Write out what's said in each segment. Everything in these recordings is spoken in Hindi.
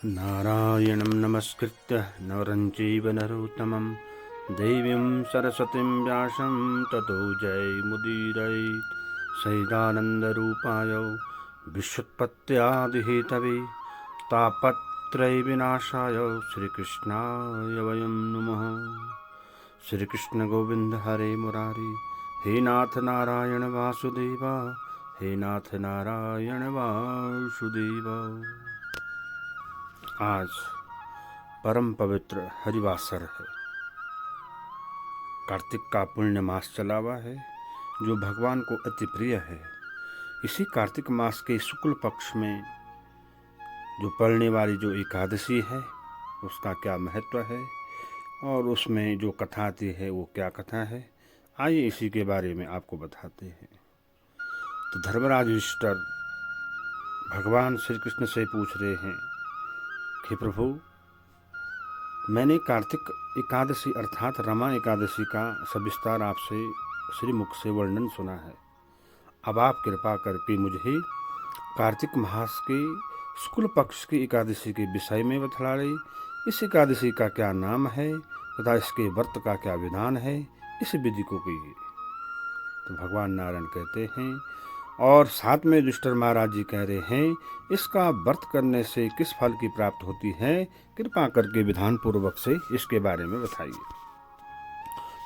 नारायणं नमस्कृत्य नरं चैव नरोत्तमं देवीं सरस्वतीं व्यासं ततो जयमुदीरयेत्। सैदानन्दरूपाय विश्वोत्पत्त्यादिहेतवे तापत्रयविनाशाय श्रीकृष्णाय वयं नमः। श्रीकृष्ण गोविंद हरे मुरारी, हे नाथ नारायण वासुदेव, हे नाथ नारायण वासुदेव। आज परम पवित्र हरिवासर है। कार्तिक का पुण्य मास चला हुआ है जो भगवान को अति प्रिय है। इसी कार्तिक मास के शुक्ल पक्ष में जो पड़ने वाली जो एकादशी है उसका क्या महत्व है और उसमें जो कथा आती है वो क्या कथा है, आइए इसी के बारे में आपको बताते हैं। तो धर्मराज युधिष्ठिर भगवान श्री कृष्ण से पूछ रहे हैं कि प्रभु, मैंने कार्तिक एकादशी अर्थात रमा एकादशी का सविस्तार आपसे श्री मुख से वर्णन सुना है। अब आप कृपा करके मुझे कार्तिक मास के शुक्ल पक्ष की एकादशी के विषय में बतला रही। इस एकादशी का क्या नाम है तथा इसके व्रत का क्या विधान है, इस विधि को कीजिए। तो भगवान नारायण कहते हैं और साथ में युधिष्ठिर महाराज जी कह रहे हैं, इसका व्रत करने से किस फल की प्राप्त होती है, कृपा करके विधान पूर्वक से इसके बारे में बताइए।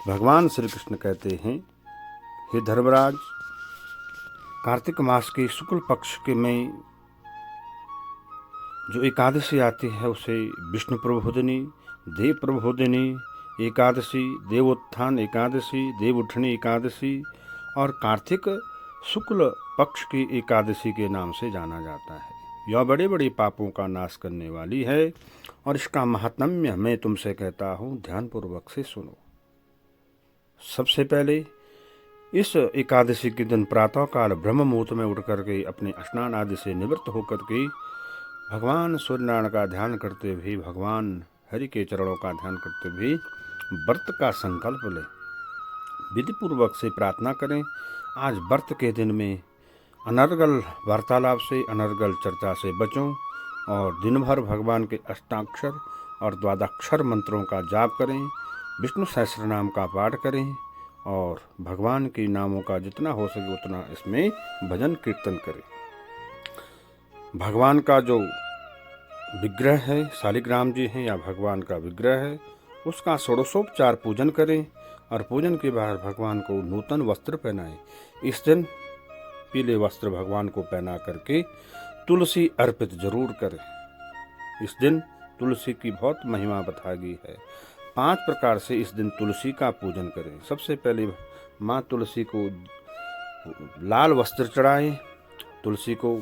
भगवान श्री कृष्ण कहते हैं, हे धर्मराज, कार्तिक मास के शुक्ल पक्ष के में जो एकादशी आती है उसे विष्णु प्रबोधिनी, देव प्रबोधिनी एकादशी, देवोत्थान एकादशी, देव उठनी एकादशी और कार्तिक शुक्ल पक्ष की एकादशी के नाम से जाना जाता है। यह बड़े बड़े पापों का नाश करने वाली है और इसका महात्म्य मैं तुमसे कहता हूँ, ध्यानपूर्वक से सुनो। सबसे पहले इस एकादशी के दिन प्रातःकाल ब्रह्म मुहूर्त में उठ करके अपने स्नान आदि से निवृत्त होकर के भगवान सूर्यनारायण का ध्यान करते हुए, भगवान हरि के चरणों का ध्यान करते हुए व्रत का संकल्प लें। विधि पूर्वक से प्रार्थना करें। आज व्रत के दिन में अनर्गल वार्तालाप से, अनर्गल चर्चा से बचों और दिन भर भगवान के अष्टाक्षर और द्वादक्षर मंत्रों का जाप करें, विष्णु सहस्रनाम का पाठ करें और भगवान के नामों का जितना हो सके उतना इसमें भजन कीर्तन करें। भगवान का जो विग्रह है, शालिग्राम जी हैं या भगवान का विग्रह है, उसका षोडशोपचार पूजन करें और पूजन के बाद भगवान को नूतन वस्त्र पहनाएं। इस दिन पीले वस्त्र भगवान को पहना करके तुलसी अर्पित जरूर करें। इस दिन तुलसी की बहुत महिमा बताई गई है। 5 प्रकार से इस दिन तुलसी का पूजन करें। सबसे पहले माँ तुलसी को लाल वस्त्र चढ़ाएं, तुलसी को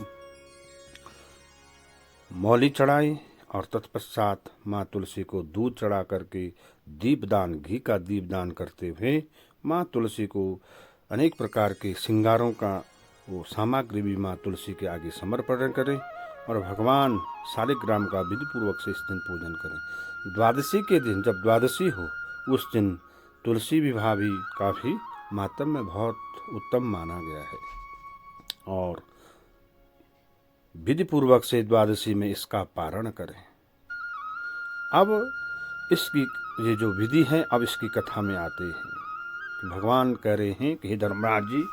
मौली चढ़ाएं और तत्पश्चात माँ तुलसी को दूध चढ़ा करके दीपदान, घी का दीपदान करते हुए माँ तुलसी को अनेक प्रकार के श्रृंगारों का वो सामग्री भी माँ तुलसी के आगे समर्पण करें और भगवान शालिग्राम का विधि पूर्वक से इस दिन पूजन करें। द्वादशी के दिन, जब द्वादशी हो, उस दिन तुलसी विवाह भी काफ़ी मातम में बहुत उत्तम माना गया है और विधि पूर्वक से द्वादशी में इसका पारण करें। अब इसकी ये जो विधि है, अब इसकी कथा में आते हैं। भगवान कह रहे हैं कि हे धर्मराज जी,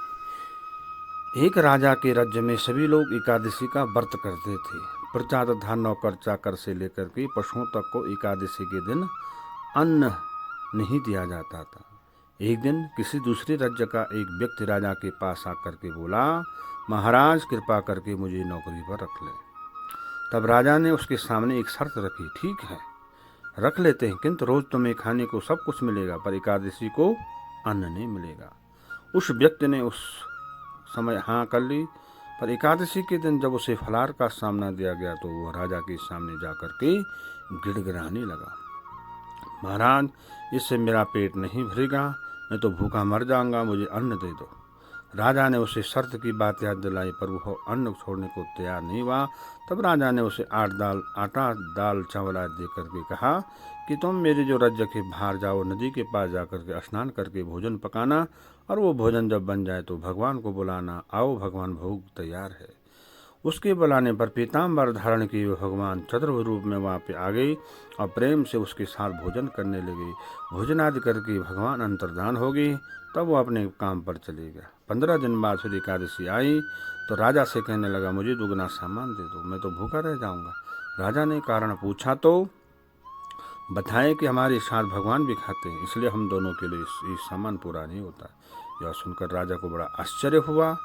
एक राजा के राज्य में सभी लोग एकादशी का व्रत करते थे। प्रजा तथा नौकर चाकर से लेकर के पशुओं तक को एकादशी के दिन अन्न नहीं दिया जाता था। एक दिन किसी दूसरे राज्य का एक व्यक्ति राजा के पास आकर के बोला, महाराज कृपा करके मुझे नौकरी पर रख ले। तब राजा ने उसके सामने एक शर्त रखी, ठीक है रख लेते हैं, किंतु रोज तुम्हें खाने को सब कुछ मिलेगा पर एकादशी को अन्न नहीं मिलेगा। उस व्यक्ति ने उस समय हाँ कर ली, पर एकादशी के दिन जब उसे फलाहार का सामना दिया गया तो वह राजा के सामने जाकर के गिड़गिड़ाने लगा, महाराज इससे मेरा पेट नहीं भरेगा, मैं तो भूखा मर जाऊंगा, मुझे अन्न दे दो। राजा ने उसे शर्त की बात याद दिलाई पर वह अन्न छोड़ने को तैयार नहीं हुआ। तब राजा ने उसे आटा दाल चावल आदि दे करके कहा कि तुम मेरे जो राज्य के बाहर जाओ, नदी के पास जाकर के स्नान करके भोजन पकाना और वो भोजन जब बन जाए तो भगवान को बुलाना, आओ भगवान भोग तैयार है। उसके बुलाने पर पीताम्बर धारण किए भगवान चतुर्भुज रूप में वहाँ पे आ गए और प्रेम से उसके साथ भोजन करने लगे। भोजन आदि करके भगवान अंतर्धान हो गए, तब वो अपने काम पर चले गया। 15 दिन बाद फिर एकादशी आई तो राजा से कहने लगा, मुझे दुगना सामान दे दो, मैं तो भूखा रह जाऊंगा। राजा ने कारण पूछा तो बताए कि हमारे साथ भगवान भी खाते हैं, इसलिए हम दोनों के लिए ये सामान पूरा नहीं होता। यह सुनकर राजा को बड़ा आश्चर्य हुआ।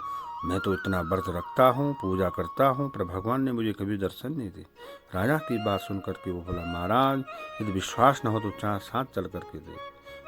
मैं तो इतना व्रत रखता हूँ, पूजा करता हूँ, पर भगवान ने मुझे कभी दर्शन नहीं दिए। राजा की बात सुनकर के वो बोला, महाराज यदि विश्वास न हो तो चार साथ चल करके दे।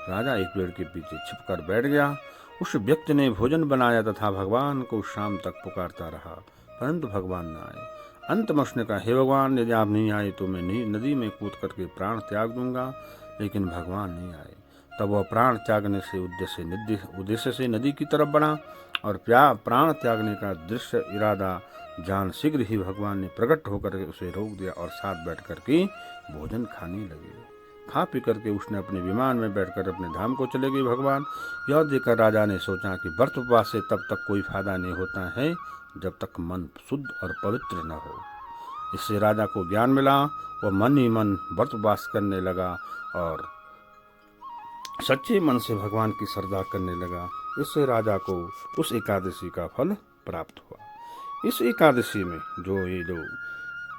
राजा एक पेड़ के पीछे छिप कर बैठ गया। उस व्यक्ति ने भोजन बनाया तथा भगवान को शाम तक पुकारता रहा, परंतु भगवान न आए। अंत में उसने कहा, हे भगवान, यदि आप नहीं आए तो मैं नदी में कूद करके प्राण त्याग दूंगा, लेकिन भगवान नहीं आए। तब वह प्राण त्यागने से उद्देश्य से नदी की तरफ बढ़ा और प्राण त्यागने का दृश्य इरादा जान शीघ्र ही भगवान ने प्रकट होकर उसे रोक दिया और साथ बैठ करके भोजन खाने लगे। खा पी करके उसने अपने विमान में बैठकर अपने धाम को चले गए। भगवान यह देखकर राजा ने सोचा कि व्रत उपवास से तब तक कोई फायदा नहीं होता है जब तक मन शुद्ध और पवित्र न हो। इससे राजा को ज्ञान मिला। वह मन ही मन व्रत उपवास करने लगा और सच्चे मन से भगवान की श्रद्धा करने लगा। इससे राजा को उस एकादशी का फल प्राप्त हुआ। इस एकादशी में जो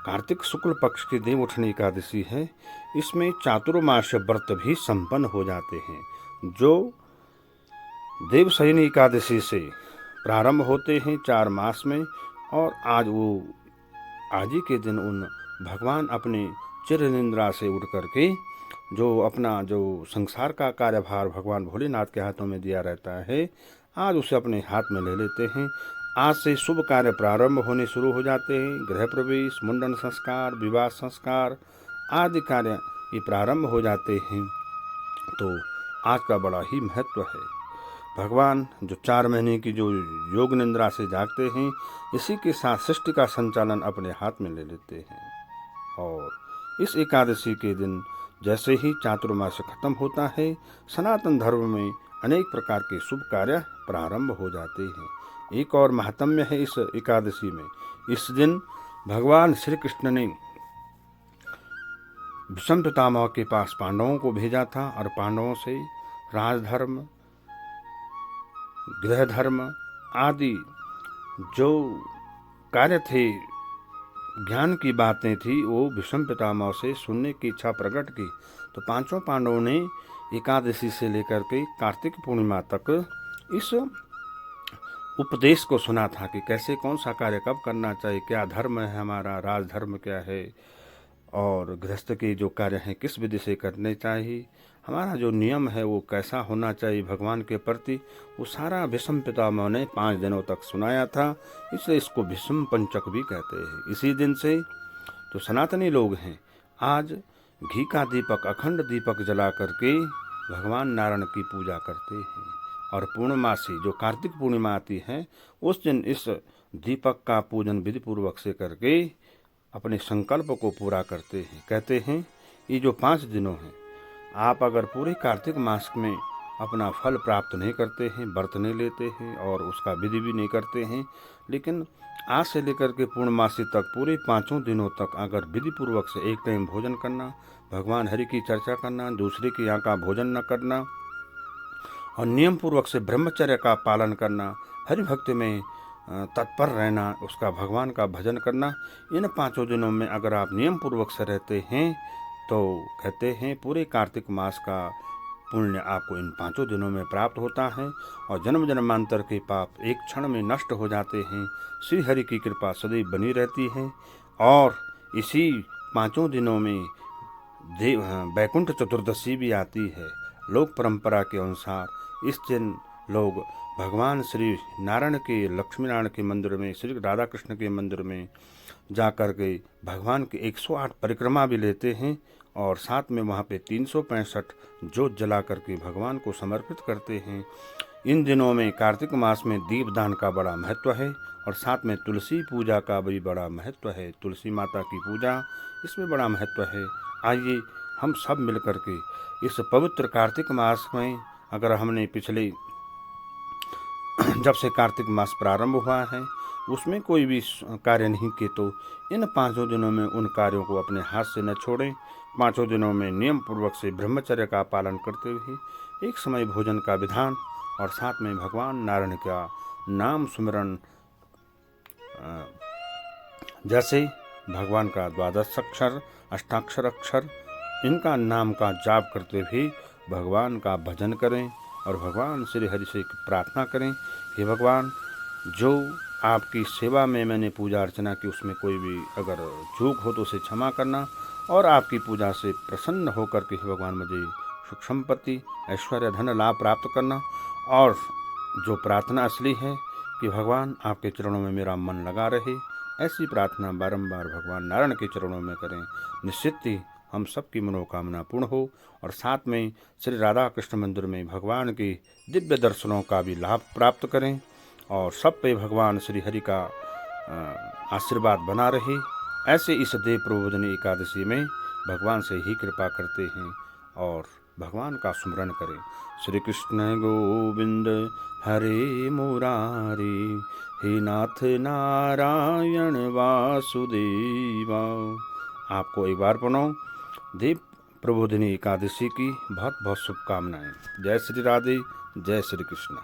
कार्तिक शुक्ल पक्ष की देव उठनी एकादशी है, इसमें चातुर्मास्य व्रत भी संपन्न हो जाते हैं, जो देवशयनी एकादशी से प्रारंभ होते हैं 4 मास में। और आज ही के दिन उन भगवान अपने चिर निद्रा से उठ करके जो संसार का कार्यभार भगवान भोलेनाथ के हाथों में दिया रहता है, आज उसे अपने हाथ में ले लेते हैं। आज से शुभ कार्य प्रारंभ होने शुरू हो जाते हैं। गृह प्रवेश, मुंडन संस्कार, विवाह संस्कार आदि कार्य ये प्रारंभ हो जाते हैं। तो आज का बड़ा ही महत्व है। भगवान जो 4 महीने की जो योग निद्रा से जागते हैं, इसी के साथ सृष्टि का संचालन अपने हाथ में ले लेते हैं। और इस एकादशी के दिन जैसे ही चातुर्मास खत्म होता है, सनातन धर्म में अनेक प्रकार के शुभ कार्य प्रारंभ हो जाते हैं। एक और महात्म्य है इस एकादशी में। इस दिन भगवान श्री कृष्ण ने भीष्म पितामह के पास पांडवों को भेजा था और पांडवों से राजधर्म, गृह धर्म आदि जो कार्य थे, ज्ञान की बातें थी, वो भीष्म पितामह से सुनने की इच्छा प्रकट की। तो 5 पांडवों ने एकादशी से लेकर के कार्तिक पूर्णिमा तक इस उपदेश को सुना था कि कैसे कौन सा कार्य कब करना चाहिए, क्या धर्म है हमारा, राजधर्म क्या है, और गृहस्थ के जो कार्य हैं किस विधि से करने चाहिए, हमारा जो नियम है वो कैसा होना चाहिए भगवान के प्रति, वो सारा भीष्म पितामह ने 5 दिनों तक सुनाया था। इसलिए इसको भीष्म पंचक भी कहते हैं। इसी दिन से जो सनातनी लोग हैं, आज घी का दीपक, अखंड दीपक जला करके भगवान नारायण की पूजा करते हैं। और पूर्णमासी जो कार्तिक पूर्णिमा आती है, उस दिन इस दीपक का पूजन विधि पूर्वक से करके अपने संकल्प को पूरा करते हैं। कहते हैं ये जो 5 दिनों हैं, आप अगर पूरे कार्तिक मास में अपना फल प्राप्त नहीं करते हैं, व्रत नहीं लेते हैं और उसका विधि भी नहीं करते हैं, लेकिन आज से लेकर के पूर्णमासी तक पूरे 5 दिनों तक अगर विधि पूर्वक से एक टाइम भोजन करना, भगवान हरि की चर्चा करना, दूसरे के यहाँ का भोजन न करना और नियम पूर्वक से ब्रह्मचर्य का पालन करना, हरि भक्ति में तत्पर रहना, उसका भगवान का भजन करना, इन 5 दिनों में अगर आप नियम पूर्वक से रहते हैं तो कहते हैं पूरे कार्तिक मास का पुण्य आपको इन 5 दिनों में प्राप्त होता है और जन्म जन्मांतर के पाप एक क्षण में नष्ट हो जाते हैं। श्री हरि की कृपा सदैव बनी रहती है। और इसी 5 दिनों में वैकुंठ चतुर्दशी भी आती है। लोक परंपरा के अनुसार इस दिन लोग भगवान श्री नारायण के, लक्ष्मी नारायण के मंदिर में, श्री राधा कृष्ण के मंदिर में जाकर के भगवान के 108 परिक्रमा भी लेते हैं और साथ में वहाँ पे 365 जोत जला करके भगवान को समर्पित करते हैं। इन दिनों में कार्तिक मास में दीपदान का बड़ा महत्व है और साथ में तुलसी पूजा का भी बड़ा महत्व है। तुलसी माता की पूजा इसमें बड़ा महत्व है। आइए हम सब मिल करके इस पवित्र कार्तिक मास में, अगर हमने पिछले जब से कार्तिक मास प्रारंभ हुआ है उसमें कोई भी कार्य नहीं किए तो इन 5 दिनों में उन कार्यों को अपने हाथ से न छोड़ें। 5 दिनों में नियम पूर्वक से ब्रह्मचर्य का पालन करते हुए एक समय भोजन का विधान और साथ में भगवान नारायण का नाम सुमिरन, जैसे भगवान का 12 अक्षर, अष्टाक्षर अक्षर, इनका नाम का जाप करते हुए भगवान का भजन करें और भगवान श्री हरि से प्रार्थना करें कि भगवान, जो आपकी सेवा में मैंने पूजा अर्चना की उसमें कोई भी अगर चूक हो तो उसे क्षमा करना और आपकी पूजा से प्रसन्न होकर के भगवान मुझे सुख संपत्ति, ऐश्वर्य, धन लाभ प्राप्त करना। और जो प्रार्थना असली है कि भगवान आपके चरणों में मेरा मन लगा रहे, ऐसी प्रार्थना बारंबार भगवान नारायण के चरणों में करें। निश्चित ही हम सबकी मनोकामना पूर्ण हो और साथ में श्री राधा कृष्ण मंदिर में भगवान के दिव्य दर्शनों का भी लाभ प्राप्त करें और सब पे भगवान श्री हरि का आशीर्वाद बना रहे। ऐसे इस देव प्रबोधिनी एकादशी में भगवान से ही कृपा करते हैं और भगवान का स्मरण करें। श्री कृष्ण गोविंद हरे मुरारी, हे नाथ नारायण वासुदेवा। आपको एक बार पुनः देव प्रबोधिनी एकादशी की बहुत बहुत शुभकामनाएं। जय श्री राधे, जय श्री कृष्ण।